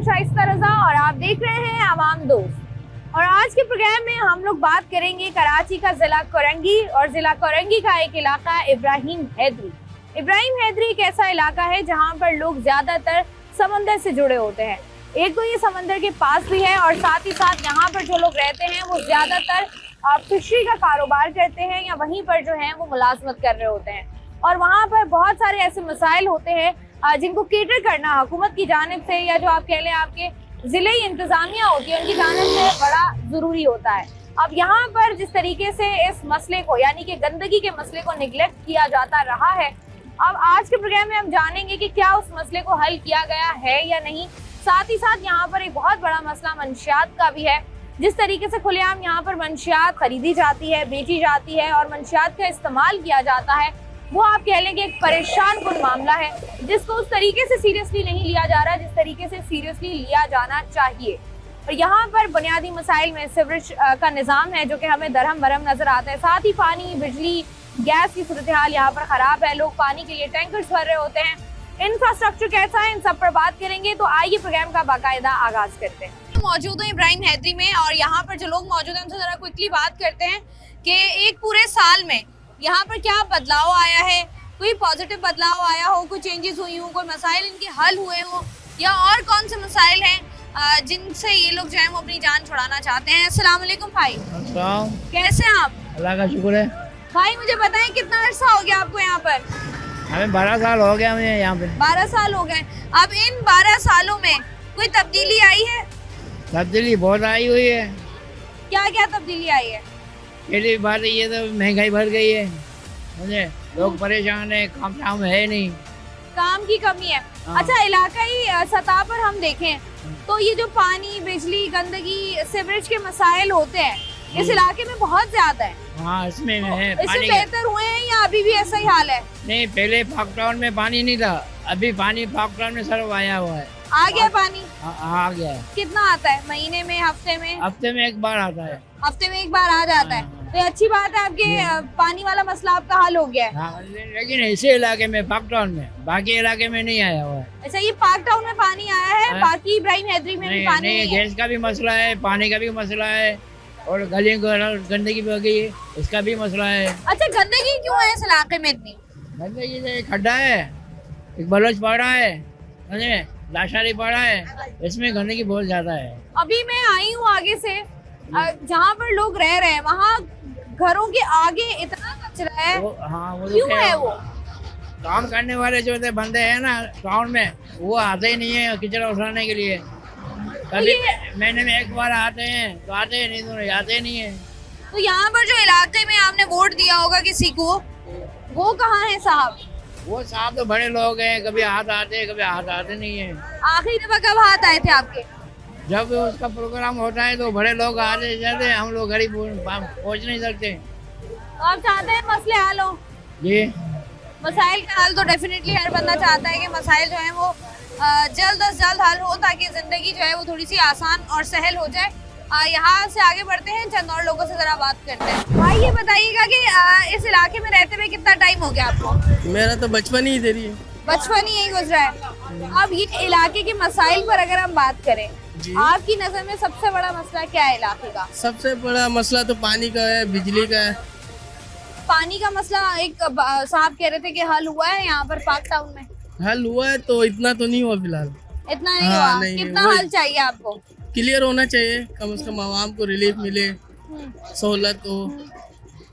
शाइस्ता रजा और आप देख रहे हैं आवाम दोस्त। और आज के प्रोग्राम में हम लोग बात करेंगे कराची का जिला कोरंगी और जिला कोरंगी का एक इलाका इब्राहिम हैदरी। इब्राहिम हैदरी एक ऐसा इलाका है जहां पर लोग ज्यादातर समंदर से जुड़े होते हैं। एक तो ये समंदर के पास भी है और साथ ही साथ यहाँ पर जो लोग रहते हैं वो ज्यादातर फिशरी का कारोबार करते हैं या वहीं पर जो है वो मुलाजमत कर रहे होते हैं। और वहाँ पर बहुत सारे ऐसे मसाइल होते हैं जिनको केटर करना हुकूमत की जानिब से या जो आप कह लें आपके ज़िले इंतज़ामिया होती है उनकी जानिब से बड़ा ज़रूरी होता है। अब यहाँ पर जिस तरीके से इस मसले को यानी कि गंदगी के मसले को निगलेक्ट किया जाता रहा है, अब आज के प्रोग्राम में हम जानेंगे कि क्या उस मसले को हल किया गया है या नहीं। साथ ही साथ यहाँ पर एक बहुत बड़ा मसला मंशियात का भी है। जिस तरीके से खुलेआम यहाँ पर मंशियात खरीदी जाती है, बेची जाती है और मंशियात का इस्तेमाल किया जाता है, वो आप कह लें कि एक परेशान कुन मामला है जिसको उस तरीके से सीरियसली नहीं लिया जा रहा जिस तरीके से सीरियसली लिया जाना चाहिए। और यहाँ पर बुनियादी मसाइल में सीवरेज का निज़ाम है जो कि हमें दरहम बरहम नज़र आता है। साथ ही पानी, बिजली, गैस की सूरत हाल यहाँ पर ख़राब है। लोग पानी के लिए टैंकर्स भर रहे होते हैं। इंफ्रास्ट्रक्चर कैसा है, इन सब पर बात करेंगे। तो आइए प्रोग्राम का बाकायदा आगाज करते हैं। मौजूद हूँ इब्राहिम हैदरी में और यहाँ पर जो लोग मौजूद हैं उनसे ज़रा क्विकली बात करते हैं कि एक पूरे साल में यहाँ पर क्या बदलाव आया है, कोई पॉजिटिव बदलाव आया हो, कोई चेंजेस हुई हो, कोई मसाइल इनके हल हुए हो या और कौन से मसाइल हैं जिनसे ये लोग जो है वो अपनी जान छुड़ाना चाहते हैं। अस्सलाम वालेकुम भाई। कैसे हैं आप? अल्लाह का शुक्र है। भाई मुझे बताएं कितना अर्सा हो गया आपको यहाँ पर? हमें 12 साल हो गया हमें यहाँ पे। 12 साल हो गए। अब इन 12 सालों में कोई तब्दीली आई है? तब्दीली बहुत आई हुई है। क्या क्या तब्दीली आई है? पहली बात ये तो महंगाई बढ़ गई है, समझे, लोग परेशान है, काम है नहीं, काम की कमी है। हाँ। अच्छा, इलाकाई सतह पर हम देखें तो ये जो पानी, बिजली, गंदगी, सीवरेज के मसाइल होते हैं इस इलाके में बहुत ज्यादा है। हाँ इसमें है इससे पानी बेहतर हुए हैं या अभी भी ऐसा ही हाल है? नहीं, पहले पाक टाउन में पानी नहीं था, अभी पानी पाक टाउन में सर्व आया हुआ है। आ गया पानी? आ गया है। कितना आता है? महीने में, हफ्ते में? हफ्ते में एक बार आता है। हफ्ते में एक बार आ जाता है। तो ये अच्छी बात है, आपके पानी वाला मसला आपका हल हो गया है। हाँ, लेकिन इसी इलाके में पाक टाउन में, बाकी इलाके में नहीं आया हुआ है। अच्छा, ये पाक टाउन में पानी आया है, हाँ। बाकी इब्राहिम हैदरी में भी पानी नहीं है। गैस का भी मसला है, पानी का भी मसला है और गलियों को गंदगी बढ़ गई है, इसका भी मसला है। अच्छा, गंदगी क्यों है इस इलाके में इतनी? गंदगी से एक खड्डा है, एक बलोच पड़ा है, समझे, लाशारी पड़ा है, इसमें गंदगी बहुत ज्यादा है। अभी मैं आई हूँ आगे से, जहाँ पर लोग रह रहे हैं वहाँ घरों के आगे इतना कचरा है। हाँ, वो क्यों है? वो काम करने वाले जो थे बंदे हैं ना टाउन में, वो आते ही नहीं है कचरा उठाने के लिए। कभी महीने में एक बार आते हैं तो आते हैं, नहीं तो आते नहीं है। तो यहाँ पर जो इलाके में आपने वोट दिया होगा किसी को, वो कहाँ है साहब? वो साहब तो बड़े लोग हैं, कभी हाथ आते हैं, कभी हाथ आते नहीं है। आखिरी दफा कब हाथ आए थे आपके? जब उसका प्रोग्राम होता है तो बड़े लोग आते जाते हैं, हम लोग गरीब पहुँच नहीं सकते। तो आप चाहते हैं मसले हल हो? जी, मसाइल का हल तो डेफिनेटली हर बंदा चाहता है कि मसाइल जो है वो जल्द अज जल्द हल हो ताकि ज़िंदगी जो है वो थोड़ी सी आसान और सहल हो जाए। यहाँ से आगे बढ़ते हैं, चंद और लोगों से ज़रा बात करते हैं। भाई ये बताइएगा कि इस इलाके में रहते हुए कितना टाइम हो गया आपको? मेरा तो बचपन ही इधर ही है। बचपन ही यही गुजरा है। अब ये इलाके के मसाइल पर अगर हम बात करें, आपकी नज़र में सबसे बड़ा मसला क्या है इलाके का? सबसे बड़ा मसला तो पानी का है, बिजली का है। पानी का मसला एक साहब कह रहे थे कि हल हुआ है यहाँ पर पाक टाउन में। हल हुआ है तो इतना तो नहीं हुआ फिलहाल। इतना नहीं हाँ, हुआ? नहीं, कितना वही। हल चाहिए आपको? क्लियर होना चाहिए, कम से कम आवाम को रिलीफ मिले, सहूलत हो।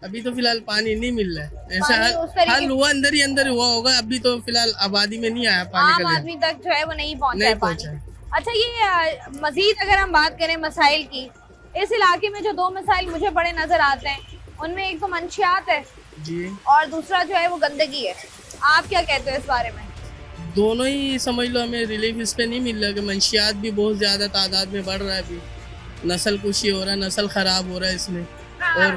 अभी तो फिलहाल पानी नहीं मिल रहा है। ऐसा पानी उस तरीके- हल हुआ अंदर ही अंदर हुआ होगा। अभी तो फिलहाल आबादी में नहीं आया पानी आम का लिए। आदमी तक जो है वो नहीं पहुँचा नहीं है पानी। पहुँचा। अच्छा, ये मजीद अगर हम बात करें मसाइल की, इस इलाके में जो दो मसाइल मुझे बड़े नजर आते हैं उनमें एक तो मंशियात है जी, और दूसरा जो है वो गंदगी है। आप क्या कहते हो इस बारे में? दोनों ही समझ लो, हमें रिलीफ इस पे नहीं मिल रहा कि मंशियात भी बहुत ज़्यादा तादाद में बढ़ रहा है। अभी नस्ल कुशी हो रहा है, नस्ल ख़राब हो रहा है इसमें। और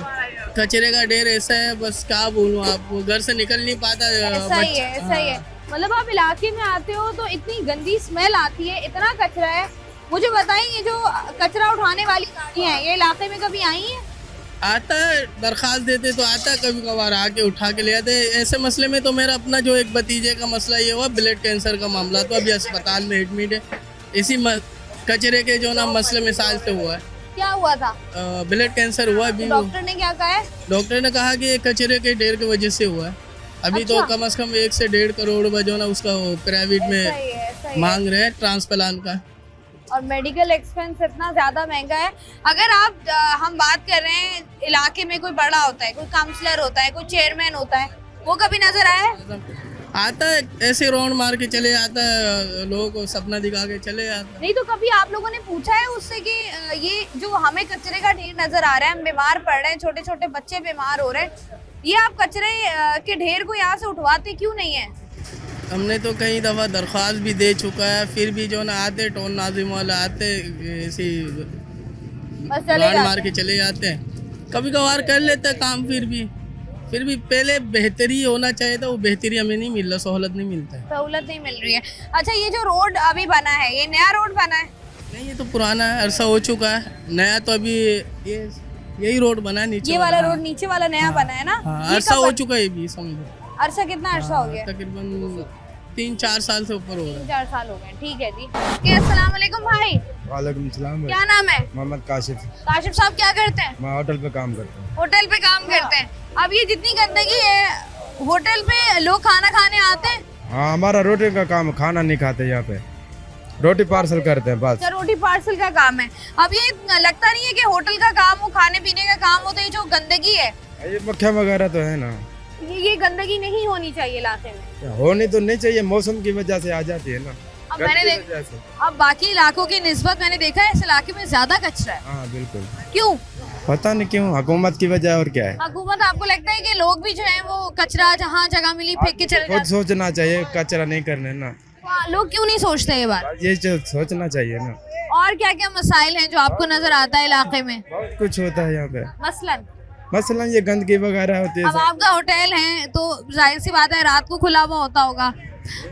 कचरे का ढेर ऐसा है, बस क्या बोलूँ आपको, घर से निकल नहीं पाता। ऐसा ही है, ऐसा ही है। मतलब आप इलाके में आते हो तो इतनी गंदी स्मेल आती है, इतना कचरा है। मुझे बताएं, ये जो कचरा उठाने वाली गाड़ियाँ हैं ये इलाके में कभी आई हैं? आता है, दरख्वास्त देते तो आता है, कभी कभार आके उठा के ले आते। ऐसे मसले में तो मेरा अपना जो एक भतीजे का मसला ये हुआ, ब्लड कैंसर का मामला, तो अभी अस्पताल में एडमिट है। इसी कचरे के जो ना मसले मिसाल से हुआ है, क्या हुआ था? ब्लड कैंसर हुआ है अभी। डॉक्टर ने क्या कहा है? डॉक्टर ने कहा कि ये कचरे के ढेर की वजह से हुआ है। अभी तो अच्छा। कम से कम 1 से 1.5 करोड़ रुपए जो ना उसका प्राइवेट में ऐसा ही है। मांग रहे हैं ट्रांसप्लांट का। और मेडिकल एक्सपेंस इतना ज्यादा महंगा है। अगर आप हम बात कर रहे हैं, इलाके में कोई बड़ा होता है, कोई काउंसलर होता है, कोई चेयरमैन होता है, वो कभी नजर आया है? आता है ऐसे राउंड मार के चले जाता है, लोगों को सपना दिखा के चले जाता है। नहीं तो कभी आप लोगों ने पूछा है उससे कि ये जो हमें कचरे का ढेर नजर आ रहा है, हम बीमार पड़ रहे हैं, छोटे छोटे बच्चे बीमार हो रहे हैं, ये आप कचरे के ढेर को यहाँ से उठवाते क्यों नहीं है? हमने तो कई दफ़ा दरख्वास्त भी दे चुका है, फिर भी जो ना आते टोन नाजिम वाले आते ऐसी बस चले राउंड मार जाते के चले जाते हैं। कभी कभार कर लेते हैं काम, फिर भी पहले बेहतरी होना चाहिए था, वो बेहतरी हमें नहीं मिल रहा, सहूलत नहीं मिलता है। सहूलत नहीं मिल रही है। अच्छा, ये जो रोड अभी बना है, ये नया रोड बना है? नहीं, ये तो पुराना है, अरसा हो चुका है। नया तो अभी यही रोड बना है नीचे ये वाला रोड नीचे वाला नया बना है ना? हाँ, ये अरसा कब हो बन- चुका है भी, समझो। अरसा कितना अरसा हो गया? तकरीबन 3-4 साल से ऊपर हो रहा है। 3-4 साल हो गए। ठीक है जी। कि अस्सलाम वालेकुम भाई, वालेकुम सलाम भाई। क्या नाम है? मोहम्मद काशिफ। काशिफ साहब क्या करते हैं? मैं होटल पे काम करता हूँ। होटल पे काम करते हैं। अब ये जितनी गंदगी है, होटल पे लोग खाना खाने आते हैं? हाँ, हमारा रोटी का काम, खाना नहीं खाते यहाँ पे, रोटी पार्सल करते हैं बस। अच्छा, रोटी पार्सल का काम है। अब ये लगता नहीं है कि होटल का काम हो, खाने पीने का काम हो, तो ये जो गंदगी है, ये मक्खियाँ वगैरह तो है ना, ये गंदगी नहीं होनी चाहिए इलाके में। होनी तो नहीं चाहिए, मौसम की वजह से आ जाती है ना। अब गर्मी मैंने की वजह से। अब बाकी इलाकों की निस्बत मैंने देखा है इस इलाके में ज्यादा कचरा है। हाँ बिल्कुल, क्यों? पता नहीं क्यों, हुकूमत की वजह और क्या है। हुकूमत, आपको लगता है कि लोग भी जो है वो कचरा जहाँ जगह मिली फेंक के चले खुद जाते सोचना चाहिए, कचरा नहीं करने ना, हैं? लोग क्यों नहीं सोचते ये बात? ये जो सोचना चाहिए ना। और क्या क्या मसाइल हैं जो आपको नजर आता है इलाके में? बहुत कुछ होता है यहाँ पे, मसलन ये गंदगी वगैरह होती है। अब आपका होटल है तो जाहिर सी बात है रात को खुला हुआ होता होगा।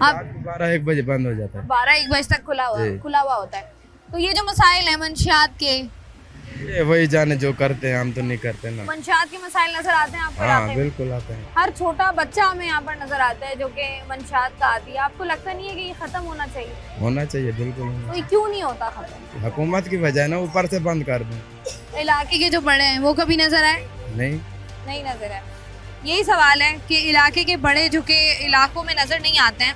अब 12-1 बजे बंद हो जाता है। 12-1 बजे तक जी। खुला हुआ होता है। तो ये जो मसाइल है मंशियात के, ये वही जाने जो करते हैं, हम तो नहीं करते ना। मंशियात के मसाइल नजर आते हैं आपको हाँ इलाके में? बिल्कुल आते हैं। हर छोटा बच्चा हमें यहाँ पर नजर आता है जो कि मंशियात का आती है। आपको लगता नहीं है कि ये खत्म होना चाहिए? होना चाहिए बिल्कुल होना। तो ये क्यों नहीं होता खत्म? हुकूमत की वजह है ना, ऊपर से बंद कर दें। इलाके के जो बड़े हैं वो कभी नजर आए? नहीं, नजर आए। यही सवाल है कि इलाके के बड़े जो कि इलाकों में नजर नहीं आते हैं,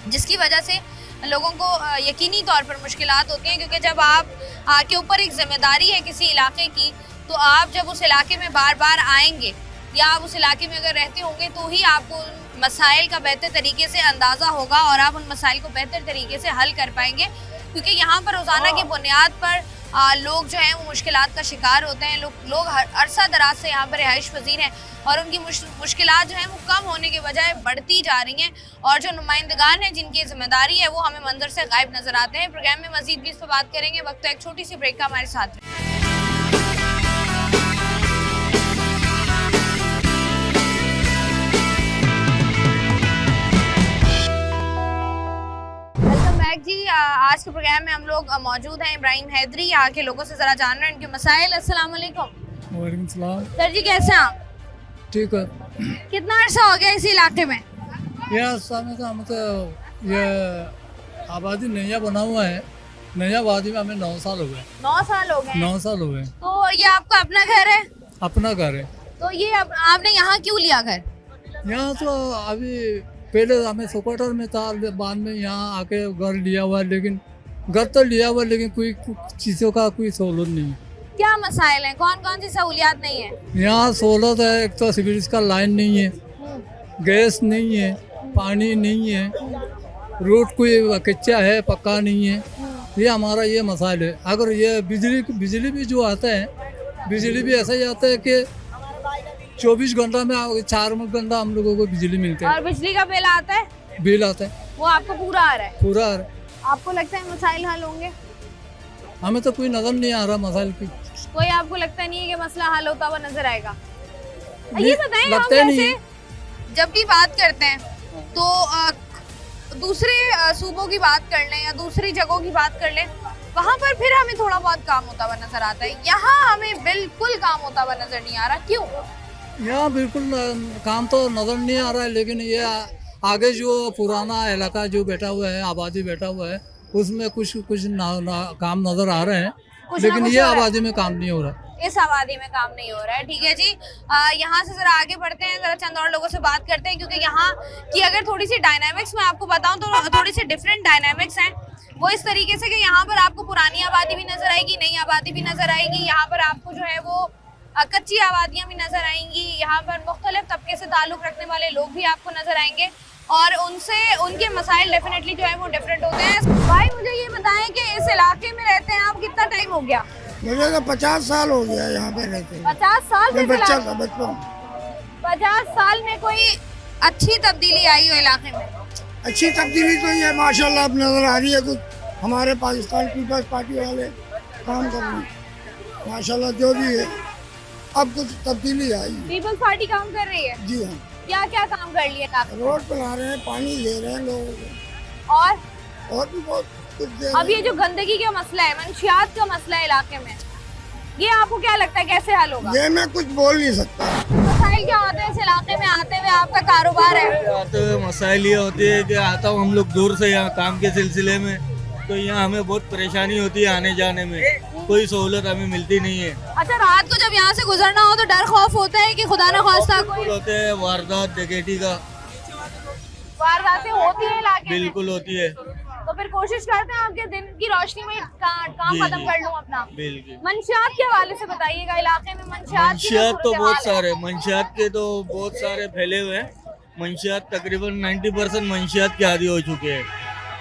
जिसकी वजह से लोगों को यकीनी तौर पर मुश्किलात होती हैं, क्योंकि जब आप के ऊपर एक जिम्मेदारी है किसी इलाके की, तो आप जब उस इलाके में बार बार आएंगे या आप उस इलाके में अगर रहते होंगे तो ही आपको उन मसाइल का बेहतर तरीके से अंदाज़ा होगा और आप उन मसाइल को बेहतर तरीके से हल कर पाएंगे। क्योंकि यहाँ पर रोज़ाना की बुनियाद पर लोग जो हैं वो मुश्किलात का शिकार होते हैं। लोग अरसा दराज से यहाँ पर रिहाइश पजीर हैं और उनकी मुश्किलात जो हैं वो कम होने के बजाय बढ़ती जा रही हैं, और जो नुमाइंदगान हैं जिनकी जिम्मेदारी है वो हमें मंजर से गायब नजर आते हैं। प्रोग्राम में मजीद भी इस पर बात करेंगे, वक्त तो एक छोटी सी ब्रेक का हमारे साथ में। जी, आज के प्रोग्राम में हम लोग मौजूद हैं इब्राहिम हैदरी, यहाँ के लोगों से जरा जान रहे हैं इनके मसाइल। अस्सलाम वालेकुम। वालेकुम सलाम। सर जी, कैसे हैं आप? ठीक है। कितना अर्सा हो गया इसी इलाके में? यह समय तो हम तो ये आबादी नया बना हुआ है, नया आबादी में हमें 9 साल हो गए। 9 साल हो गए? 9 साल हो गए। तो ये आपका अपना घर है? अपना घर है। तो ये आपने यहाँ क्यों लिया घर? यहाँ तो अभी पहले हमें सुकटर में था, बाद में यहाँ आके घर लिया हुआ है, लेकिन घर तो लिया हुआ है लेकिन कोई चीज़ों का कोई सहूलत नहीं है। क्या मसाइल हैं? कौन कौन सी सहूलियात नहीं है? यहाँ सहूलत है, एक तो सीवरेज का लाइन नहीं है, गैस नहीं है, पानी नहीं है, रोड कोई कच्चा है, पक्का नहीं है। ये हमारा ये मसाइल है। अगर ये बिजली भी जो आता है, बिजली भी ऐसा ही आता है कि 24 घंटा में 4 घंटा हम लोगों को बिजली मिलती है। और बिजली का बिल आता है? बिल आता है, वो आपको पूरा आ रहा है? पूरा आ रहा है। आपको लगता है मसाइल हल होंगे? हमें तो कोई नजर नहीं आ रहा मसाइल की। कोई आपको लगता नहीं है कि मसला हल होता हुआ नजर आएगा? नहीं, ये बताएं, हम लगता नहीं वैसे है। जब भी बात करते हैं तो दूसरे सूबों की बात कर लें या दूसरी जगहों की बात कर लें, वहाँ पर फिर हमें थोड़ा बहुत काम होता हुआ नजर आता है। यहाँ हमें बिल्कुल काम होता हुआ नजर नहीं आ रहा। क्यों? यहाँ बिल्कुल काम तो नजर नहीं आ रहा है, लेकिन ये आगे जो पुराना इलाका जो बैठा हुआ है, आबादी बैठा हुआ है, उसमें कुछ कुछ काम नजर आ रहे हैं, कुछ ना लेकिन कुछ ये हो रहा है। आबादी में काम नहीं हो रहा। इस आबादी में काम नहीं हो रहा है। ठीक है जी, यहाँ से जरा आगे बढ़ते हैं, जरा चंद और लोगों से बात करते हैं, क्योंकि यहाँ की अगर थोड़ी सी डायनामिक्स मैं आपको बताऊं तो थोड़ी सी डिफरेंट डायनामिक्स हैं। वो इस तरीके से कि यहाँ पर आपको पुरानी आबादी भी नजर आएगी, नई आबादी भी नजर आएगी। यहाँ पर आपको जो है वो कच्ची आबादियाँ भी नजर आएंगी। यहाँ पर मुख्तलिफ तबके से ताल्लुक रखने वाले लोग भी आपको नजर आएंगे और उनसे उनके मसाइल डेफिनेटली जो है वो डिफरेंट होते हैं। भाई मुझे ये बताएं कि इस इलाके में रहते हैं आप, कितना टाइम हो गया? मुझे तो 50 साल हो गया यहाँ पे रहते। 50 साल से मैं बच्चा इलाके- था बचपन। 50 साल में कोई अच्छी तब्दीली आई हो इलाके में? अच्छी तब्दीली तो ये माशाल्लाह अब नजर आ रही है। कुछ हमारे पाकिस्तान पीपल्स पार्टी वाले काम कर रहे हैं माशाल्लाह, जो भी है अब कुछ तब्दीली आई है। पीपल्स पार्टी काम कर रही है। जी हाँ, क्या क्या काम कर लिया इलाके में? रोड बना रहे हैं, पानी दे रहे हैं लोगों को, और भी बहुत कुछ दे अब रहे ये जो गंदगी का मसला है, मंशियात का मसला है इलाके में, ये आपको क्या लगता है कैसे हल होगा? हैं। ये मैं कुछ बोल नहीं सकता। मसाइल क्या होते हैं इस इलाके में आते हुए? आपका कारोबार है, आते हुए मसाइल ये होती है कि आता हूँ हम लोग दूर से यहाँ काम के सिलसिले में, तो यहाँ हमें बहुत परेशानी होती है आने जाने में, कोई सहूलत हमें मिलती नहीं है। अच्छा रात को जब यहाँ से गुजरना हो तो डर खौफ होता है कि खुदा न खास्ता कोई बिल्कुल होते हैं, वारदात डकैती का वारदातें होती है इलाके में? बिल्कुल होती है। तो फिर कोशिश करते हैं आपके दिन की रोशनी में काम जी, खत्म जी। कर लूं अपना। बिल्कुल मंशियात के हवाले से बताइएगा, इलाके में मंशियात की जो मंशियात तो सूरत बहुत हाल है। सारे, मंशियात के तो बहुत सारे फैले हुए हैं। मंशियात तकरीबन 90% मंशियात के आदी हो चुके हैं।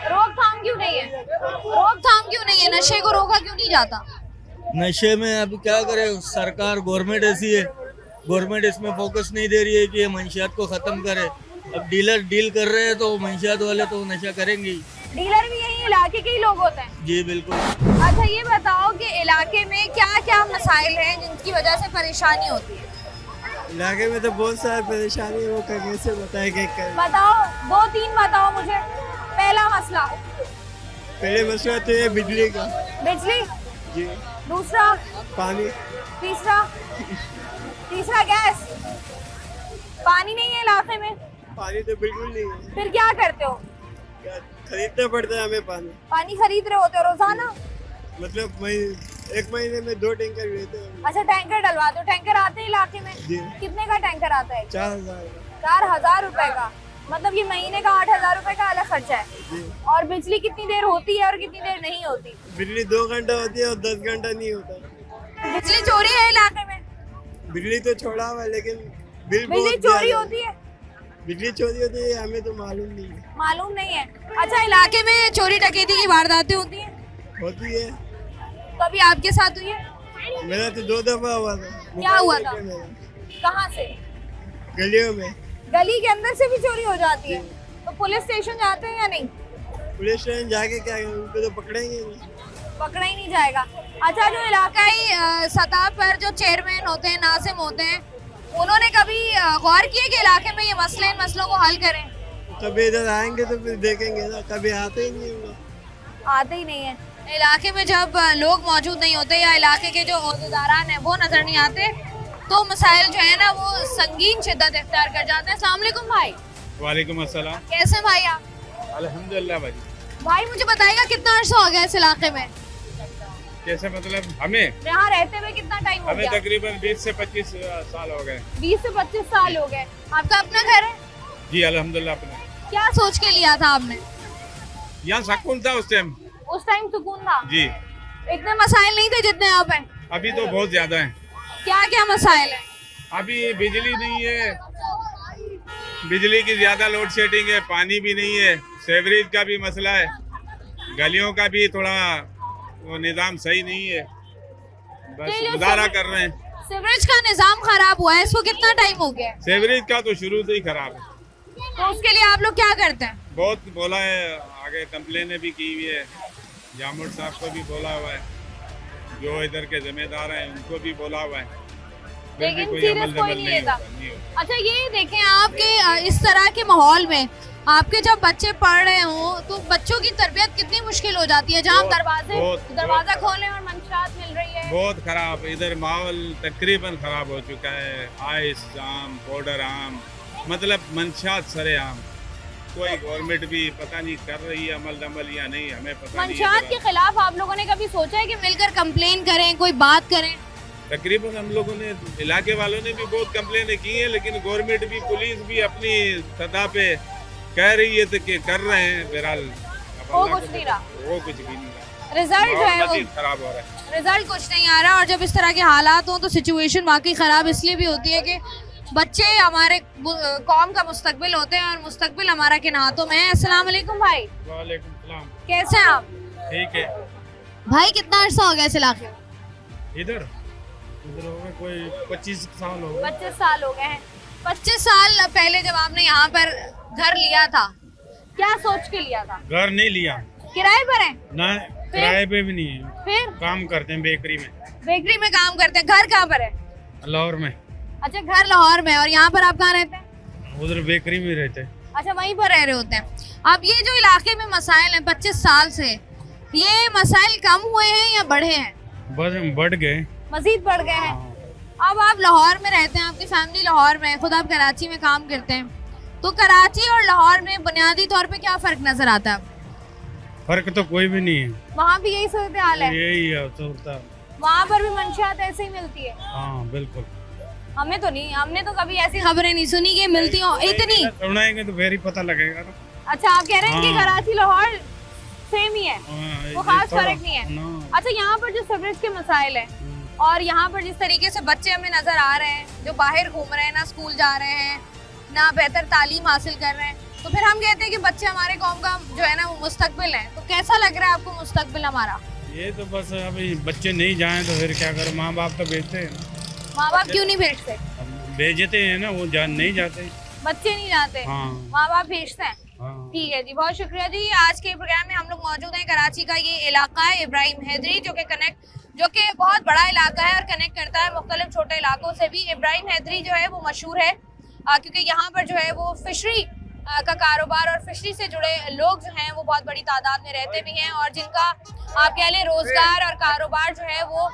रोकथाम क्यों नहीं है? रोकथाम क्यों नहीं है? नशे को रोका क्यों नहीं जाता? नशे में अभी क्या करे सरकार, गवर्नमेंट ऐसी है, गवर्नमेंट इसमें फोकस नहीं दे रही है कि ये मंशियात को ख़त्म करे। अब डीलर डील कर रहे हैं तो मंशियात वाले तो नशा करेंगे ही। डीलर भी यही इलाके के ही लोग होते हैं? जी बिल्कुल। अच्छा ये बताओ कि इलाके में क्या क्या मसाइल हैं जिनकी वजह से परेशानी होती है? इलाके में तो बहुत सारी परेशानी है, वो कैसे बताए कि बताओ, 2-3 बताओ मुझे। पहला मसला पहले मसला तो ये बिजली का। बिजली, जी। दूसरा पानी। तीसरा गैस। पानी नहीं है इलाके में? पानी तो बिल्कुल नहीं है, फिर क्या करते हो? क्या खरीदना पड़ता है हमें पानी। पानी खरीद रहे होते हो रोजाना? मतलब एक महीने में 2 टैंकर लेते हैं। अच्छा टैंकर डलवाते हो? टैंकर आते हैं इलाके में? जी। कितने का टैंकर आता है? 4000। 4000 रुपए का? मतलब ये महीने का 8000 रुपए का अलग खर्चा है। जी। और बिजली कितनी देर होती है और कितनी देर नहीं होती? बिजली 2 घंटा होती है और 10 घंटा नहीं होता। बिजली चोरी है इलाके में? बिजली तो छोड़ा हुआ है, लेकिन बिल बिजली बहुत चोरी ज्यादा होती है? बिजली चोरी होती है हमें तो मालूम नहीं है। मालूम नहीं है। अच्छा इलाके में चोरी डकैती की वारदातें होती हैं? होती है, कभी आपके साथ हुई है? मेरा तो 2 दफा हुआ था। क्या हुआ था? मेरा कहाँ से? गलियों में। गली के अंदर से भी चोरी हो जाती है? तो पुलिस स्टेशन जाते हैं या नहीं? पुलिस स्टेशन जाके क्या करें, उनको तो पकड़ेंगे नहीं। पकड़ा ही नहीं जाएगा। अच्छा जो इलाकाई सतह पर जो चेयरमैन होते हैं, नाजिम होते हैं, उन्होंने कभी गौर किया कि इलाके में ये मसले, इन मसलों को हल करें? कभी इधर आएंगे तो फिर देखेंगे ना, कभी आते ही नहीं होंगे। आते ही नहीं है। इलाके में जब लोग मौजूद नहीं होते या इलाके के जो ओहदेदारान हैं वो नजर नहीं आते तो मसाइल जो है ना वो संगीन शिद्दत इख्तियार कर जाते हैं। अस्सलाम वालेकुम भाई। वालेकुम अस्सलाम। कैसे भाई आप? अल्हम्दुलिल्लाह भाई। भाई मुझे बताइएगा कितना अर्सा हो गया इस इलाके में? कैसे मतलब हमें यहाँ रहते हुए कितना टाइम हो हमें गया? तकरीबन 20 से 25 साल हो गए। 20 से 25 साल हो गए। आपका अपना घर है? जी अल्हम्दुलिल्लाह। अपने क्या सोच के लिया था आपने? यहाँ सुकून था उस टाइम। उस टाइम सुकून था? जी। इतने मसाइल नहीं थे जितने अब हैं। अभी तो बहुत ज्यादा है। क्या क्या मसाइल है? अभी बिजली नहीं है, बिजली की ज्यादा लोड शेडिंग है, पानी भी नहीं है, सेवरेज का भी मसला है, गलियों का भी थोड़ा वो निज़ाम सही नहीं है, बस ये जो गुजारा कर रहे हैं। सीवरेज का निजाम खराब हुआ है, इसको कितना टाइम हो गया है? सेवरेज का तो शुरू से ही खराब है। तो उसके लिए आप लोग क्या करते हैं? बहुत बोला है, आगे कंप्लेनें भी की हुई है, जामुर साहब को भी बोला हुआ है, जो इधर के जिम्मेदार हैं उनको भी बोला हुआ है, फिर भी लेकिन कोई सीरियस अमल कोई दमल नहीं नहीं लेता। होता, नहीं होता। अच्छा ये देखें आपके इस तरह के माहौल में आपके जब बच्चे पढ़ रहे हों तो बच्चों की तरबियत कितनी मुश्किल हो जाती है जहाँ दरवाजा खोलें और मंशात मिल रही है। बहुत खराब, इधर माहौल तकरीबन खराब हो चुका है। आइस आम, पाउडर आम, मतलब मंशात सरे आम, कोई गवर्नमेंट भी पता नहीं कर रही है अमल दमल या नहीं, हमें पता नहीं मंशियात है। के खिलाफ आप लोगों ने कभी सोचा है कि मिलकर कंप्लेन करें, कोई बात करें? तकरीबन हम लोगों ने, इलाके वालों ने भी बहुत कंप्लेनें की हैं, लेकिन गवर्नमेंट भी, पुलिस भी अपनी सतह पे कह रही है तो कि कर रहे हैं। बहरहाल अब वो अल्लाह कुछ को नहीं रहा। वो कुछ भी नहीं रहा, रिजल्ट जो है माहौल वो मजीद खराब हो रहा है। रिजल्ट कुछ नहीं आ रहा। और जब इस तरह के हालात हों तो सिचुएशन वाकई ख़राब इसलिए भी होती है कि बच्चे हमारे कौम का मुस्तकबिल होते हैं और मुस्तकबिल हमारा किन हाथों में है। अस्सलाम वालेकुम भाई, वालेकुम सलाम। कैसे हैं आप? ठीक है। भाई कितना अर्सा हो गया इस इलाके में? इधर इधर हो गए कोई 25 साल हो गए। 25 साल हो गए हैं। 25 साल पहले जब आपने यहाँ पर घर लिया था, क्या सोच के लिया था? घर नहीं लिया, किराए पर है? ना किराए पे भी नहीं है, फिर काम करते हैं बेकरी में। बेकरी में काम करते हैं। घर कहाँ पर है? लाहौर में। अच्छा, घर लाहौर में। और यहाँ पर आप कहाँ रहते हैं? उधर बेकरी में रहते हैं। अच्छा, वहीं पर रह रहे होते हैं। अब ये जो इलाके में मसाइल हैं 25 साल से, ये मसाइल कम हुए हैं या बढ़े हैं? बढ़ गए, मजीद बढ़ गए हैं। अब आप लाहौर में रहते हैं, आपकी फैमिली लाहौर में है, खुद आप कराची में काम करते हैं, तो कराची और लाहौर में बुनियादी तौर पे क्या फ़र्क नज़र आता है? फर्क तो कोई भी नहीं है, वहाँ भी यही सूरत हाल है? यही है सूरत। वहाँ पर भी मंशियात ऐसे ही मिलती है? हाँ बिल्कुल। हमें तो नहीं, हमने तो कभी ऐसी खबरें नहीं सुनी कि मिलती हो इतनी। सुनाएंगे तो फिर ही पता लगेगा ना। अच्छा, आप कह रहे हैं कि हाँ। कराची लाहौर सेम ही है, हाँ, वो खास थोड़ा- फर्क नहीं है? ना। अच्छा, यहाँ पर जो सीवरेज के मसाइल हैं और यहाँ पर जिस तरीके से बच्चे हमें नजर आ रहे हैं जो बाहर घूम रहे हैं, ना स्कूल जा रहे हैं, ना बेहतर तालीम हासिल कर रहे हैं, तो फिर हम कहते हैं कि बच्चे हमारे कौम का जो है ना वो मुस्तकबिल है। तो कैसा लग रहा है आपको मुस्तकबिल हमारा? ये तो बस अभी बच्चे नहीं जाएं तो फिर क्या करें, माँ बाप तो भेजते हैं, माँ बाप क्यों नहीं भेजते? अब भेजते हैं ना, वो नहीं जाते। बच्चे नहीं जाते, हाँ माँ बाप भेजते हैं। हाँ। ठीक है जी, बहुत शुक्रिया जी। आज के प्रोग्राम में हम लोग मौजूद हैं कराची का ये इलाका है इब्राहिम हैदरी, जो कि बहुत बड़ा इलाका है और कनेक्ट करता है मुख्तलिफ छोटे इलाकों से भी। इब्राहिम हैदरी जो है वो मशहूर है क्योंकि यहाँ पर जो है वो फिशरी का कारोबार और फिशरी से जुड़े लोग जो हैं वो बहुत बड़ी तादाद में रहते भी हैं और जिनका आप कह लें रोजगार और कारोबार जो है वो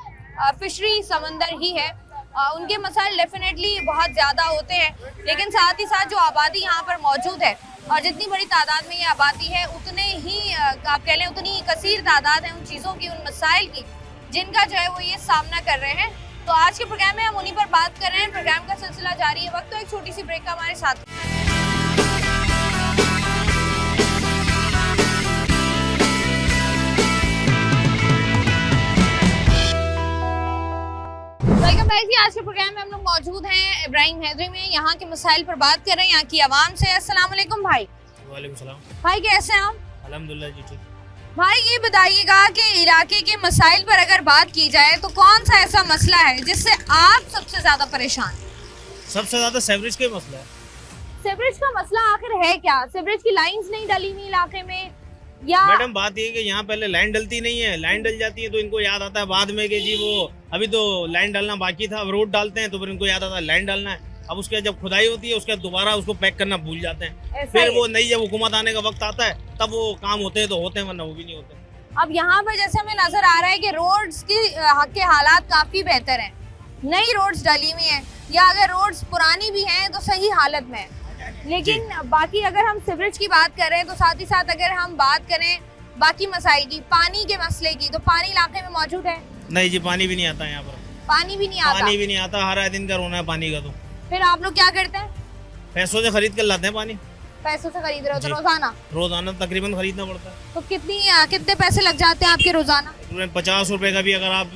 फिशरी समंदर ही है। उनके मसाइल डेफिनेटली बहुत ज़्यादा होते हैं, लेकिन साथ ही साथ जो आबादी यहाँ पर मौजूद है और जितनी बड़ी तादाद में ये आबादी है उतने ही आप कह लें उतनी कसीर तादाद है उन चीज़ों की, उन मसाइल की जिनका जो है वो ये सामना कर रहे हैं। तो आज के प्रोग्राम में हम उन्हीं पर बात कर रहे हैं। प्रोग्राम का सिलसिला जारी है, वक्त तो एक छोटी सी ब्रेक का हमारे साथ। वेलकम बैक जी। आज के प्रोग्राम में हम लोग मौजूद हैं इब्राहिम हैदरी में, यहाँ के मसाइल पर बात कर रहे हैं यहाँ की आवाम से। अस्सलाम वालेकुम भाई। वालेकुम सलाम। भाई कैसे हैं आप? अल्हम्दुलिल्लाह जी ठीक। भाई ये बताइएगा कि इलाके के मसाइल पर अगर बात की जाए तो कौन सा ऐसा मसला है जिससे आप सबसे ज्यादा परेशान? सबसे ज्यादा सेवरेज का मसला है। सीवरेज का मसला आखिर है क्या? सीवरेज की लाइंस नहीं डली हुई इलाके में या? मैडम बात ये है कि यहाँ पहले लाइन डलती नहीं है, लाइन डल जाती है तो इनको याद आता है बाद में कि जी वो अभी तो लाइन डालना बाकी था, अब रोड डालते हैं तो फिर इनको याद आता है लाइन डालना है। अब उसके बाद जब खुदाई होती है उसके बाद दोबारा उसको पैक करना भूल जाते हैं, फिर वो नई जब हुकूमत आने का वक्त आता है तब वो काम होते हैं तो होते हैं, वरना वो भी नहीं होते। अब यहाँ पर जैसे हमें नजर आ रहा है कि रोड्स के हालात काफी बेहतर हैं, नई रोड्स डली हुई हैं या अगर रोड्स पुरानी भी हैं तो सही हालत में है, लेकिन बाकी अगर हम सीवरेज की बात करें तो साथ ही साथ अगर हम बात करें बाकी मसाइल की, पानी के मसले की, तो पानी इलाके में मौजूद है? नहीं जी, पानी भी नहीं आता यहाँ पर। पानी भी नहीं आता? पानी भी नहीं आता, हर दिन का रोना है पानी का। तो फिर आप लोग क्या करते हैं? पैसों से खरीद कर लाते हैं पानी। पैसों से खरीद रहे हो तो जी। रोजाना? रोजाना तकरीबन खरीदना पड़ता है। तो कितने पैसे लग जाते हैं आपके रोजाना? 50 रुपए का भी अगर आप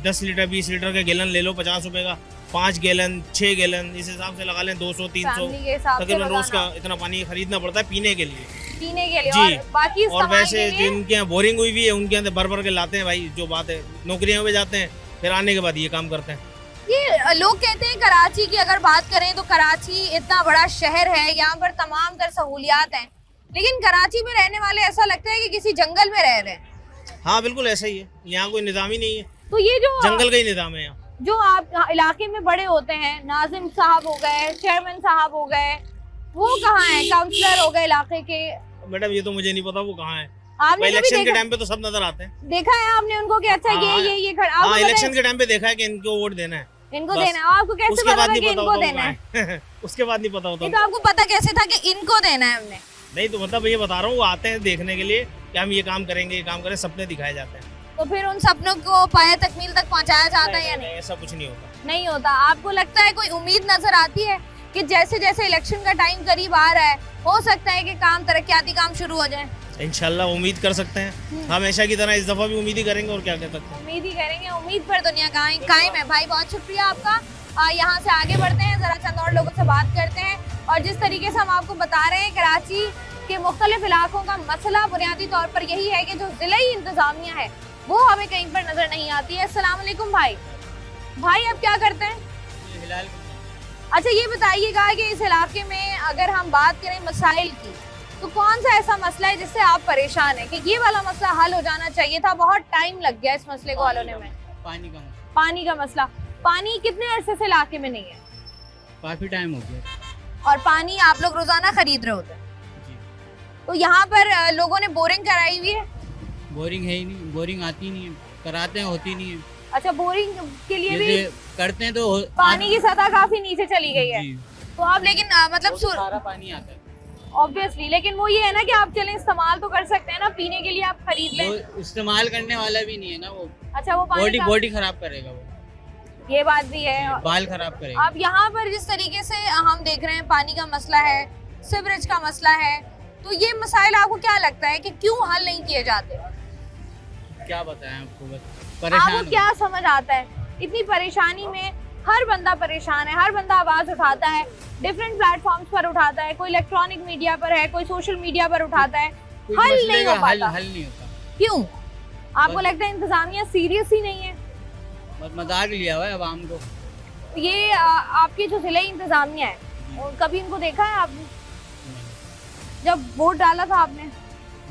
10 लीटर 20 लीटर का गैलन ले लो 50 रुपए का, 5 गैलन 6 गैलन इस हिसाब से लगा लें 200-300 फैमिली के हिसाब से तकरीबन रोज का रोजाना इतना पानी खरीदना पड़ता है पीने के लिए। पीने के लिए जी। और बाकी और इस्तेमाल वैसे के लिए? जिनके यहाँ बोरिंग हुई भी है उनके अंदर भर भर के लाते हैं भाई, जो बात है नौकरियों पे जाते हैं फिर आने के बाद ये काम करते हैं। ये लोग कहते हैं कराची की अगर बात करें तो कराची इतना बड़ा शहर है, यहाँ पर तमाम तर सहूलियात हैं, लेकिन कराची में रहने वाले ऐसा लगता है कि किसी जंगल में रह रहे हैं। हाँ बिल्कुल ऐसा ही है, यहाँ कोई निज़ाम ही नहीं है, तो ये जो जंगल का ही निज़ाम है यहाँ। जो आप इलाके में बड़े होते हैं, नाजिम साहब हो गए, चेयरमैन साहब हो गए, वो कहाँ हैं? काउंसलर हो गए इलाके के? मैडम ये तो मुझे नहीं पता वो कहाँ है, आपने इलेक्शन के टाइम पे तो सब नजर आते हैं। देखा है आपने उनको कि अच्छा ये खड़ा? हाँ इलेक्शन के टाइम पे देखा है कि इनको वोट देना है, इनको बस। देना है। आपको कैसे उसके पता बाद था नहीं कि पता इनको होगा देना है? उसके बाद नहीं पता होता ये तो आपको पता कैसे था कि इनको देना है हमने? नहीं तो मतलब ये बता रहा हूँ, वो आते हैं देखने के लिए कि हम ये काम करेंगे, ये काम करें, सपने दिखाए जाते हैं। तो फिर उन सपनों को पाया तकमील तक पहुंचाया जाता है या नहीं? ऐसा कुछ नहीं होता। नहीं होता। आपको लगता है कोई उम्मीद नजर आती है कि जैसे जैसे इलेक्शन का टाइम करीब आ रहा है हो सकता है कि काम तरक्याती काम शुरू हो जाए? इंशाल्लाह उम्मीद कर सकते हैं, हमेशा की तरह इस दफा भी उम्मीद ही करेंगे और क्या कह सकते हैं। उम्मीद ही करेंगे, उम्मीद पर दुनिया कायम है। भाई बहुत शुक्रिया आपका। यहाँ से आगे बढ़ते हैं, जरा चंद और लोगों से बात करते हैं। और जिस तरीके से हम आपको बता रहे हैं, कराची के मुख्तलिफ इलाकों का मसला बुनियादी तौर पर यही है कि जो जिलाई इंतजामिया है वो हमें कहीं पर नजर नहीं आती है। अस्सलाम वालेकुम भाई। भाई आप क्या करते हैं? अच्छा ये बताइएगा कि इस इलाके में अगर हम बात करें मसाइल की, तो कौन सा ऐसा मसला है जिससे आप परेशान हैं कि ये वाला मसला हल हो जाना चाहिए था, बहुत टाइम लग गया इस मसले को हल होने में? पानी का मसला। पानी कितने अरसे से इलाके में नहीं है? काफी टाइम हो गया। और पानी आप लोग रोजाना खरीद रहे होते हैं? तो यहाँ पर लोगों ने बोरिंग कराई हुई है? बोरिंग है ही नहीं, बोरिंग आती नहीं है, कराते हैं होती नहीं है। अच्छा, बोरिंग के लिए भी करते हैं तो पानी की सतह काफी नीचे चली गई है। तो आप लेकिन मतलब सारा पानी आता है ऑब्वियसली, लेकिन वो ये है ना कि आप चलें इस्तेमाल तो कर सकते हैं ना, पीने के लिए आप खरीद लें। वो इस्तेमाल करने वाला भी नहीं है ना वो। अच्छा, वो पानी बॉडी खराब करेगा वो, ये बात भी है, बाल खराब करेगा। अब यहाँ पर जिस तरीके से हम देख रहे हैं पानी का मसला है, सीवरेज का मसला है, तो ये मसाइल आपको क्या लगता है कि क्यों हल नहीं किए जाते? क्या बताएं आपको, बस आपको परेशान क्या समझ आता है इतनी परेशानी में? हर बंदा परेशान है, हर बंदा आवाज उठाता है, डिफरेंट प्लेटफॉर्म्स पर उठाता है, कोई इलेक्ट्रॉनिक मीडिया पर है, कोई सोशल मीडिया पर उठाता है, हल नहीं हो पाता। हल नहीं होता। क्यों? आपको लगता है इंतजामिया सीरियस ही नहीं है? बस मजाक लिया हुआ है अवाम को। ये आपकी जो जिले इंतजामिया है, और कभी इनको देखा है आपने? जब वोट डाला था आपने?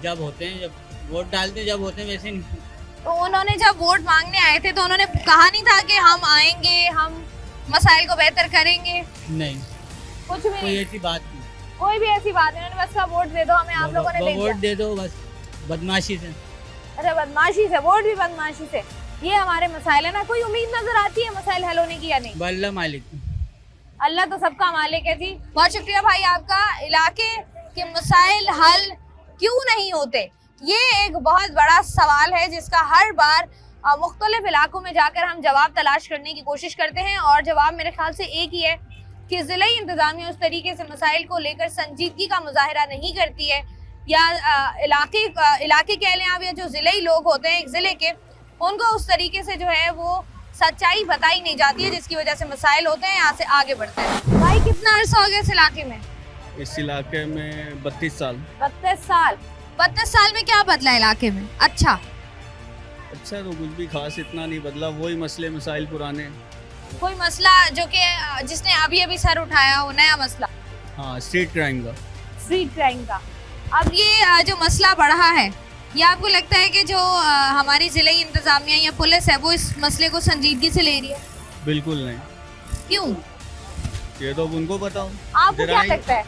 जब होते हैं, जब वोट डालते हैं, जब होते हैं, वैसे नहीं। तो उन्होंने जब वोट मांगने आए थे तो उन्होंने कहा नहीं था कि हम आएंगे, हम मसाइल को बेहतर करेंगे? नहीं, कुछ भी कोई नहीं, ऐसी बात नहीं, कोई भी ऐसी बात नहीं। उन्होंने बस कहा वोट दे दो हमें, आप लोगों ने दे वोट दिया। दे दो बस, बदमाशी से। अच्छा, बदमाशी से, वोट भी बदमाशी से, ये हमारे मसाइल है ना। कोई उम्मीद नजर आती है मसाइल हल होने की या नहीं? बल्ला मालिक, अल्लाह तो सबका मालिक है जी। बहुत शुक्रिया भाई आपका। इलाके के मसाइल हल क्यों नहीं होते, ये एक बहुत बड़ा सवाल है जिसका हर बार मुख्तलिफ इलाकों में जाकर हम जवाब तलाश करने की कोशिश करते हैं, और जवाब मेरे ख्याल से एक ही है कि ज़िले इंतज़ामिया उस तरीके से मसाइल को लेकर संजीदगी का मुजाहरा नहीं करती है, या इलाके कह लें आप, या जो ज़िले लोग होते हैं एक ज़िले के, उनको उस तरीके से जो है वो सच्चाई बताई नहीं जाती है, जिसकी वजह से मसाइल होते हैं, यहाँ से आगे बढ़ते हैं। भाई कितना अर्सा हो गया इस इलाके में? इस इलाके में 32 साल। 32 साल। 32 साल में क्या बदला इलाके में? अच्छा तो कुछ भी खास इतना नहीं बदला, वही मसले मसाइल पुराने। कोई मसला जो कि जिसने अभी अभी सर उठाया हो, नया मसला? हाँ, स्ट्रीट क्राइम का। स्ट्रीट क्राइम का। अब ये जो मसला बढ़ा है, ये आपको लगता है कि जो हमारी जिले इंतजामिया या पुलिस है वो इस मसले को संजीदगी से ले रही है? बिल्कुल नहीं। क्यों? ये तो उनको बताओ। आपको क्या लगता है?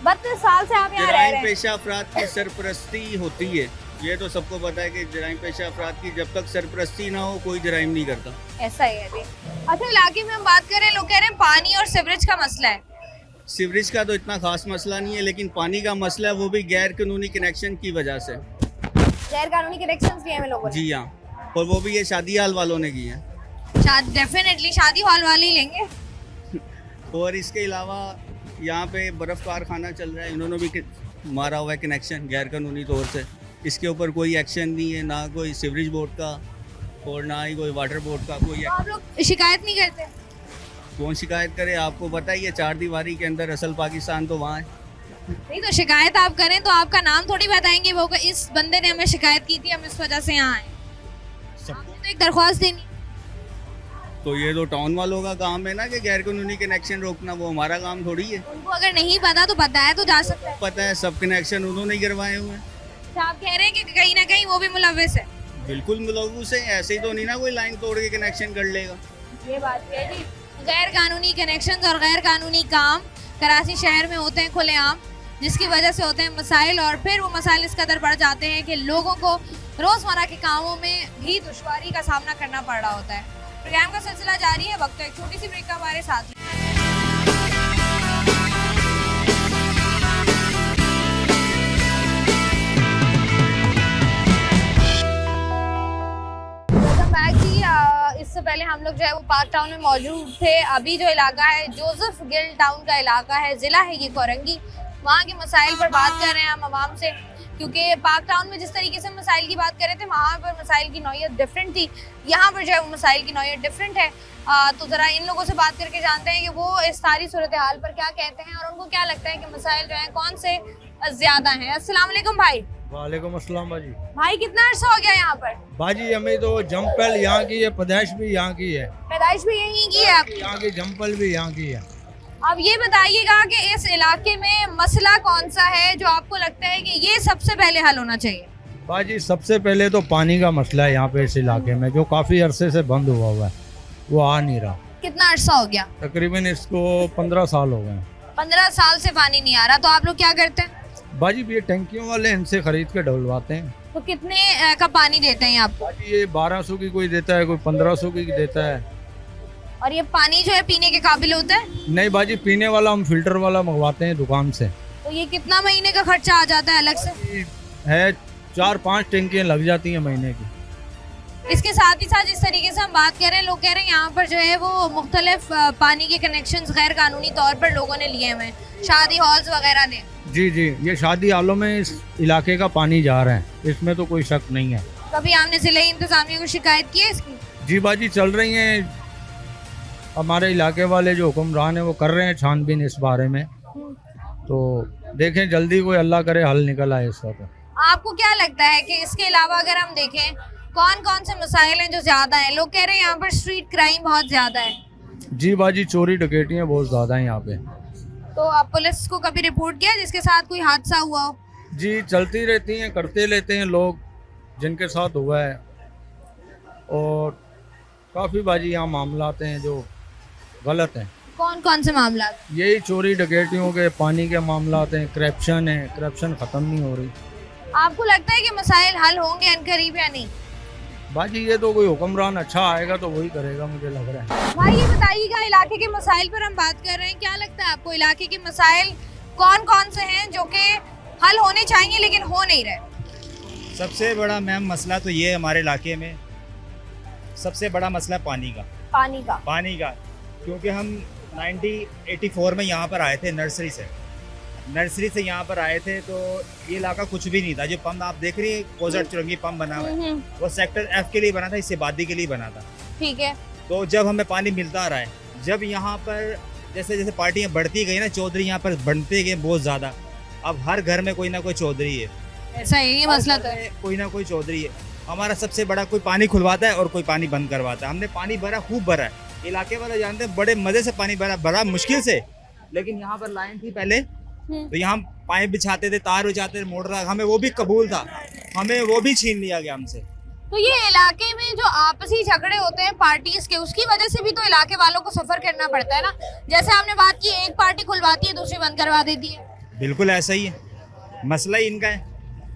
32 साल से आप यहाँ रह रहे हैं। पेशा अफराद की सरपरस्ती होती है, ये तो सबको पता है कि जराइम पेशा अफराद की जब तक सरपरस्ती ना हो कोई जराइम नहीं करता। ऐसा ही है जी। अच्छा, इलाके में हम बात करें, लोग कह रहे हैं पानी और सीवरेज का मसला है। सीवरेज का तो इतना खास मसला नहीं है, लेकिन पानी का मसला है, वो भी गैर कानूनी कनेक्शन की वजह से। गैर कानूनी कनेक्शन किए हैं लोगों ने? जी हाँ, और वो भी ये शादी हाल वालों ने किए हैं। डेफिनेटली शादी हॉल वाले ही लेंगे। और इसके अलावा यहाँ पे बर्फ़ कारखाना चल रहा है, इन्होंने भी मारा हुआ है कनेक्शन गैर कानूनी तौर से। इसके ऊपर कोई एक्शन नहीं है, ना कोई सीवरेज बोर्ड का और ना ही कोई वाटर बोर्ड का कोई। तो आप लोग शिकायत नहीं करते? कौन शिकायत करे? आपको पता ही है, 4 दीवारी के अंदर असल पाकिस्तान तो वहाँ है। नहीं तो शिकायत आप करें तो आपका नाम थोड़ी बताएंगे वो कि इस बंदे ने हमें शिकायत की थी, हम इस वजह से यहाँ आए। आपने तो एक दरख्वास्त देनी। तो ये तो टाउन वालों का काम है ना कि गैर कानूनी कनेक्शन रोकना, वो हमारा काम थोड़ी है। उनको अगर नहीं पता तो बताया तो जा सकता है। पता है, सब कनेक्शन उन्होंने ही करवाए हुए हैं। तो आप कह रहे हैं कि कहीं ना कहीं वो भी मुलव्विस है? बिल्कुल मुलव्विस है, ऐसे ही तो नहीं ना कोई लाइन तोड़ के कनेक्शन कर लेगा। ये बात है जी। गैर कानूनी कनेक्शंस और गैर कानूनी काम कराची शहर में होते हैं खुलेआम, जिसकी वजह से होते हैं मसाइल, और फिर वो मसाइल इस कदर बढ़ जाते हैं कि लोगों को रोज़मर्रा के कामों में भी दुश्वारी का सामना करना पड़ रहा होता है। प्रोग्राम का सिलसिला जारी है, वक्त एक छोटी सी ब्रेक का हमारे साथ। हम लोग जो है वो पार्क टाउन में मौजूद थे। अभी जो इलाका है जोसेफ गिल टाउन का इलाका है, ज़िला है ये कोरंगी, वहाँ के मसाइल पर बात कर रहे हैं हम आवाम से, क्योंकि पार्क टाउन में जिस तरीके से मसाइल की बात कर रहे थे वहाँ पर मसाइल की नौयत डिफरेंट थी, यहाँ पर जो है वो मसाइल की नौयत डिफरेंट है। तो ज़रा इन लोगों से बात करके जानते हैं कि वो इस सारी सूरत हाल पर क्या कहते हैं और उनको क्या लगता है कि मसाइल जो हैं कौन से ज़्यादा हैं। अस्सलाम वालेकुम भाई। वालेकुम अस्सलाम बाजी। भाई कितना अर्सा हो गया यहाँ पर? बाजी हमें तो जम्पल यहाँ की है, पैदाइश भी यहाँ की है। पैदाइश भी यहीं की है आपकी? यहाँ की जम्पल भी यहाँ की है। अब ये बताइएगा कि इस इलाके में मसला कौन सा है जो आपको लगता है कि ये सबसे पहले हल होना चाहिए? बाजी सबसे पहले तो पानी का मसला है यहाँ पे इस इलाके में, जो काफ़ी अरसे से बंद हुआ है, वो आ नहीं रहा। कितना अर्सा हो गया? तकरीबन इसको 15 साल हो गए। 15 साल से पानी नहीं आ रहा, तो आप लोग क्या करते हैं? बाजी ये टंकियों वाले इनसे खरीद के डलवाते हैं। तो कितने का पानी देते हैं आपको? बाजी ये 1200 की कोई देता है, कोई 1500 की देता है। और ये पानी जो है पीने के काबिल होता है? नहीं बाजी, पीने वाला हम फिल्टर वाला मंगवाते हैं दुकान से। तो ये कितना महीने का खर्चा आ जाता है अलग से? है 4-5 टंकियाँ लग जाती हैं महीने की। इसके साथ ही साथ जिस तरीके से हम बात कर रहे हैं, लोग कह रहे हैं यहाँ पर जो है वो मुख्तलिफ पानी के कनेक्शंस गैर कानूनी तौर पर लोगों ने लिए हुए हैं, शादी हॉल्स वगैरह ने। जी जी, ये शादी हालों में इस इलाके का पानी जा रहा है, इसमें तो कोई शक नहीं है। कभी आपने जिले इंतजामिया को शिकायत की है इसकी? जी बाजी चल रही हैं, हमारे इलाके वाले जो हुक्मरान हैं वो कर रहे हैं छानबीन इस बारे में, तो देखें जल्दी कोई अल्लाह करे हल निकल आए इसका। तो आपको क्या लगता है कि इसके अलावा अगर हम देखें कौन कौन से मसाइल हैं जो ज्यादा हैं? लोग कह रहे हैं यहाँ पर स्ट्रीट क्राइम बहुत ज्यादा है। जी बाजी, चोरी डकैतियाँ बहुत ज़्यादा हैं यहाँ पे। तो आप पुलिस को कभी रिपोर्ट किया जिसके साथ कोई हादसा हुआ हो? जी चलती रहती हैं, करते लेते हैं लोग जिनके साथ हुआ है, और काफ़ी बाजी यहाँ मामला हैं जो गलत हैं। कौन कौन से मामला? यही चोरी डकैतियों के, पानी के मामला हैं, करप्शन है, करप्शन ख़त्म नहीं हो रही। आपको लगता है कि मसाइल हल होंगे अनकरीब या नहीं? बाजी ये तो कोई हुक्मरान अच्छा आएगा तो वही करेगा, मुझे लग रहा है। भाई ये बताइएगा, इलाके के मसाइल पर हम बात कर रहे हैं, क्या लगता है आपको इलाके के मसाइल कौन कौन से हैं जो कि हल होने चाहिए लेकिन हो नहीं रहे? सबसे बड़ा मैम मसला तो ये हमारे इलाके में सबसे बड़ा मसला पानी का। पानी का क्योंकि हम 1984 में यहाँ पर आए थे, नर्सरी से यहाँ पर आए थे, तो ये इलाका कुछ भी नहीं था। जो पंप आप देख रही है कोजर चुरंगी पंप बना हुआ है, वो सेक्टर F के लिए बना था, इससे बादी के लिए बना था। ठीक है। तो जब हमें पानी मिलता रहा है, जब यहाँ पर जैसे जैसे पार्टियाँ बढ़ती गई ना, चौधरी यहाँ पर बनते गए बहुत ज़्यादा, अब हर घर में कोई ना कोई चौधरी है। ऐसा है, ये मसला तो है। कोई ना कोई चौधरी है। हमारा सबसे बड़ा कोई पानी खुलवाता है और कोई पानी बंद करवाता है। हमने पानी भरा, खूब भरा है, इलाके वाले जानते हैं, बड़े मज़े से पानी भरा मुश्किल से, लेकिन यहाँ पर लाइन थी पहले, तो यहाँ पाइप बिछाते थे, तार बिछाते थे, मोटर, हमें वो भी कबूल था, हमें वो भी छीन लिया गया हमसे। तो ये इलाके में जो आपसी झगड़े होते हैं पार्टीज के, उसकी वजह से भी तो इलाके वालों को सफर करना पड़ता है ना। जैसे आपने बात की, एक पार्टी खुलवाती है, दूसरी बंद करवा देती है। बिल्कुल ऐसा ही है, मसला ही इनका है।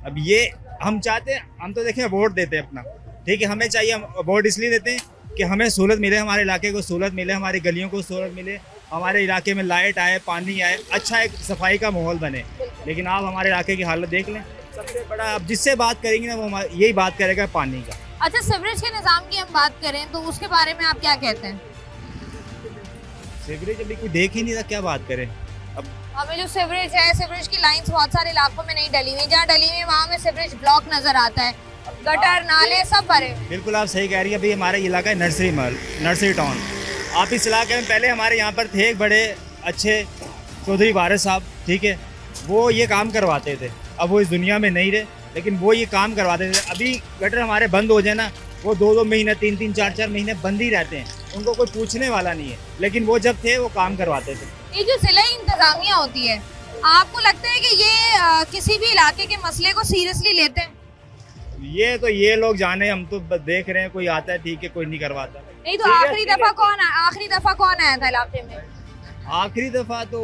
अब ये हम चाहते हैं, हम तो देखें वोट देते हैं अपना, ठीक है, हमें चाहिए, हम वोट इसलिए देते हैं कि हमें सहूलत मिले, हमारे इलाके को सहूलत मिले, हमारी गलियों को सहूलत मिले, हमारे इलाके में लाइट आए, पानी आए, अच्छा एक सफाई का माहौल बने। लेकिन आप हमारे इलाके की हालत देख लें, सबसे बड़ा आप जिससे बात करेंगे ना, वो यही बात करेगा पानी का। अच्छा, सीवरेज के निज़ाम की हम बात करें तो उसके बारे में आप क्या कहते हैं? सीवरेज अभी कोई देख ही नहीं था, क्या बात करें। अब हमें जो सीवरेज है, सीवरेज की लाइंस बहुत सारे इलाकों में नहीं डली हुई, जहाँ डली हुई वहाँ में सीवरेज ब्लॉक नजर आता है, गटर नाले सब भरे। बिल्कुल आप सही कह रही है। अभी हमारा इलाका है नर्सरी टाउन। आप इस इलाके में पहले हमारे यहाँ पर थे एक बड़े अच्छे चौधरी वारिस साहब, ठीक है, वो ये काम करवाते थे। अब वो इस दुनिया में नहीं रहे, लेकिन वो ये काम करवाते थे। अभी गटर हमारे बंद हो जाए ना, वो 2-2 महीने, 3-3, 4-4 महीने बंद ही रहते हैं, उनको कोई पूछने वाला नहीं है, लेकिन वो जब थे वो काम करवाते थे। ये जो जिला इंतजामिया होती है, आपको लगता है कि ये किसी भी इलाके के मसले को सीरियसली लेते हैं? ये तो ये लोग जाने, हम तो देख रहे हैं, कोई आता है ठीक है, कोई नहीं करवाता। नहीं तो आखिरी दफा कौन आया था इलाके में? आखिरी दफा तो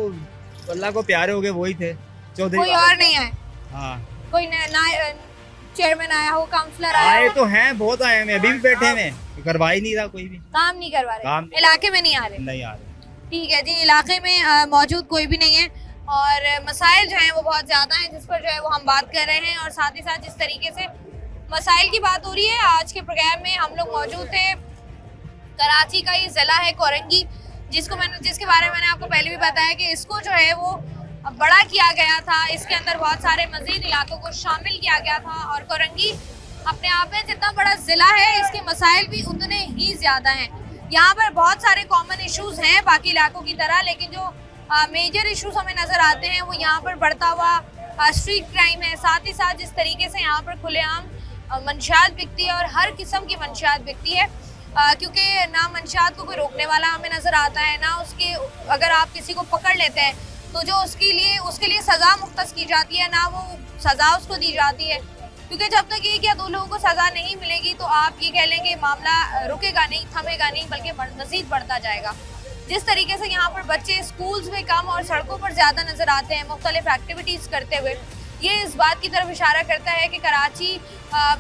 अल्लाह को प्यारे हो गए वही थे, चौधरी। कोई और नहीं आए? हाँ, कोई चेयरमैन आया हो, काउंसलर आया आए हो? तो हैं, बहुत आए हैं, अभी भी बैठे हैं, करवा ही नहीं रहा कोई भी काम नहीं करवा रहे, इलाके में नहीं आ रहे। नहीं आ रहे। ठीक है जी, इलाके में मौजूद कोई भी नहीं है और मसाइल जो हैं वो बहुत ज़्यादा हैं, जिस पर जो है वो हम बात कर रहे हैं। और साथ ही साथ जिस तरीके से मसाइल की बात हो रही है, आज के प्रोग्राम में हम लोग मौजूद थे कराची का ये ज़िला है कोरंगी, जिसके बारे में मैंने आपको पहले भी बताया कि इसको जो है वो बड़ा किया गया था। इसके अंदर बहुत सारे मज़ीद इलाकों को शामिल किया गया था और कोरंगी अपने आप में जितना बड़ा ज़िला है इसके मसाइल भी उतने ही ज़्यादा हैं। यहाँ पर बहुत सारे कॉमन इश्यूज़ हैं बाकी इलाकों की तरह, लेकिन जो मेजर इश्यूज़ हमें नज़र आते हैं वो यहाँ पर बढ़ता हुआ स्ट्रीट क्राइम है। साथ ही साथ जिस तरीके से यहाँ पर खुलेआम मंशियात बिकती है और हर किस्म की मंशियात बिकती है, क्योंकि ना मंशियात को कोई रोकने वाला हमें नज़र आता है, ना उसके अगर आप किसी को पकड़ लेते हैं तो जो उसके लिए सज़ा मुख्तस की जाती है, ना वो सज़ा उसको दी जाती है। क्योंकि जब तक एक या दो लोगों को सज़ा नहीं मिलेगी तो आप ये कह लेंगे मामला रुकेगा नहीं, थमेगा नहीं, बल्कि मज़ीद बढ़ता जाएगा। जिस तरीके से यहाँ पर बच्चे स्कूल्स में कम और सड़कों पर ज़्यादा नज़र आते हैं मुख्तलिफ एक्टिविटीज़ करते हुए, ये इस बात की तरफ इशारा करता है कि कराची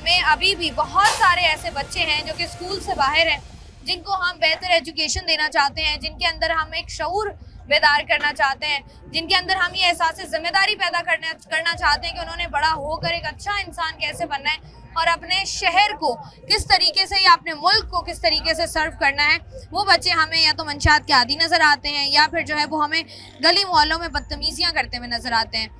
में अभी भी बहुत सारे ऐसे बच्चे हैं जो कि स्कूल से बाहर हैं, जिनको हम बेहतर एजुकेशन देना चाहते हैं, जिनके अंदर हम एक शऊर बेदार करना चाहते हैं, जिनके अंदर हम ये एहसास जिम्मेदारी पैदा करना चाहते हैं कि उन्होंने बड़ा होकर एक अच्छा इंसान कैसे बनना है और अपने शहर को किस तरीके से या अपने मुल्क को किस तरीके से सर्व करना है। वो बच्चे हमें या तो मंशियात के आदी नज़र आते हैं या फिर जो है वो हमें गली मोहल्लों में बदतमीजियाँ करते हुए नज़र आते हैं।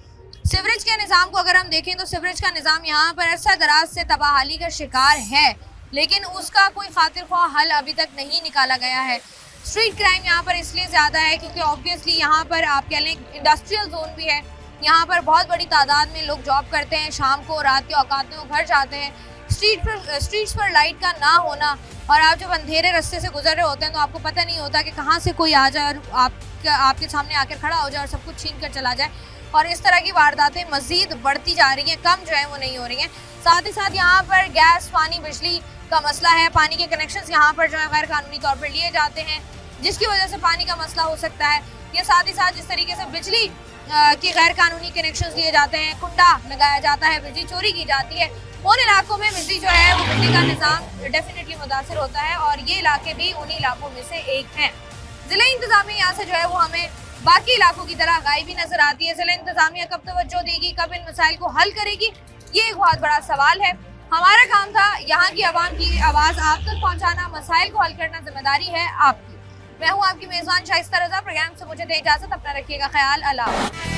सीवरेज के निज़ाम को अगर हम देखें तो सीवरेज का निज़ाम यहाँ पर अरसा दराज से तबाहाली का शिकार है, लेकिन उसका कोई खातिर ख्वाह हल अभी तक नहीं निकाला गया है। स्ट्रीट क्राइम यहाँ पर इसलिए ज़्यादा है क्योंकि ऑब्वियसली यहाँ पर आप कह लें इंडस्ट्रियल जोन भी है, यहाँ पर बहुत बड़ी तादाद में लोग जॉब करते हैं, शाम को रात के औकात में वो घर जाते हैं। स्ट्रीट्स पर लाइट का ना होना और आप जब अंधेरे रास्ते से गुजर रहे होते हैं तो आपको पता नहीं होता कि कहाँ से कोई आ जाए और आपके सामने आकर खड़ा हो जाए और सब कुछ छीन कर चला जाए, और इस तरह की वारदातें मज़ीद बढ़ती जा रही हैं, कम जो है वो नहीं हो रही हैं। साथ ही साथ यहाँ पर गैस, पानी, बिजली का मसला है। पानी के कनेक्शंस यहाँ पर जो है गैर कानूनी तौर पर लिए जाते हैं, जिसकी वजह से पानी का मसला हो सकता है। ये साथ ही साथ जिस तरीके से बिजली के गैर कानूनी कनेक्शंस लिए जाते हैं, कुंडा लगाया जाता है, बिजली चोरी की जाती है, उन इलाकों में बिजली जो है वो बिजली का निज़ाम डेफिनेटली मुतासर होता है और ये इलाके भी उन्हीं इलाकों में से एक हैं। ज़िला इंतज़ामिया यहाँ से जो है वो हमें बाकी इलाकों की तरह गायबी नज़र आती है। ज़िला इंतज़ामिया कब तवज्जो देगी, कब इन मसाइल को हल करेगी, ये एक बहुत बड़ा सवाल है। हमारा काम था यहाँ की आवाम की आवाज़ आप तक पहुँचाना, मसाइल को हल करना जिम्मेदारी है आपकी। मैं हूँ आपकी मेज़बान शाइस्ता रज़ा। प्रोग्राम से मुझे दे इजाज़त, अपना रखिएगा ख्याल। अल्लाह।